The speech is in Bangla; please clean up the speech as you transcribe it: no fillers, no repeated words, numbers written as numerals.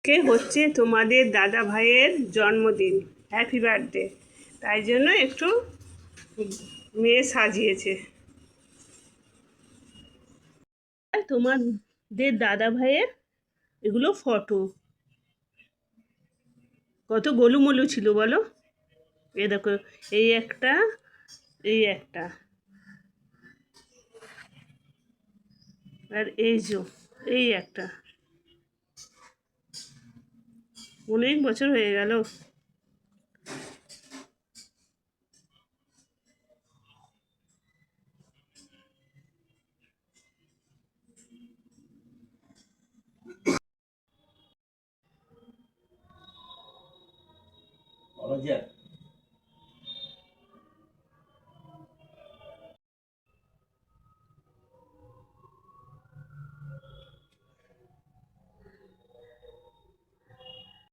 কে হচ্ছে তোমাদের দাদা ভাইয়ের জন্মদিন, হ্যাপি বার্থডে। তাই জন্য একটু মেয়ে সাজিয়েছে। তোমাদের দাদা ভাইয়ের এগুলো ফটো, কত গোলুমলু ছিল বলো। এ দেখো, এই একটা, এই একটা, আর এই যে এই একটা। অনেক বছর হয়ে গেল।